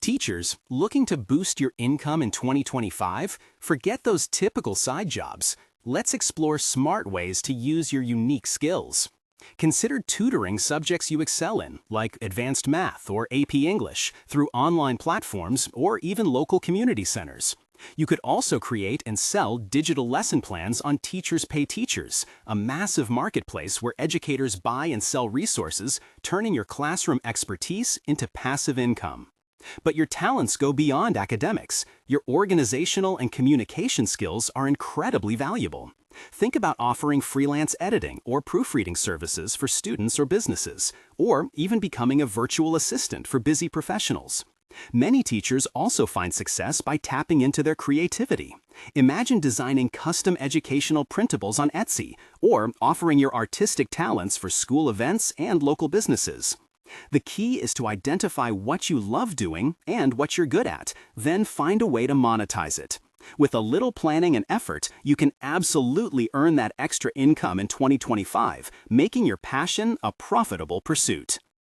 Teachers, looking to boost your income in 2025? Forget those typical side jobs. Let's explore smart ways to use your unique skills. Consider tutoring subjects you excel in, like advanced math or AP English, through online platforms or even local community centers. You could also create and sell digital lesson plans on Teachers Pay Teachers, a massive marketplace where educators buy and sell resources, turning your classroom expertise into passive income. But your talents go beyond academics. Your organizational and communication skills are incredibly valuable. Think about offering freelance editing or proofreading services for students or businesses, or even becoming a virtual assistant for busy professionals. Many teachers also find success by tapping into their creativity. Imagine designing custom educational printables on Etsy, or offering your artistic talents for school events and local businesses. The key is to identify what you love doing and what you're good at, then find a way to monetize it. With a little planning and effort, you can absolutely earn that extra income in 2025, making your passion a profitable pursuit.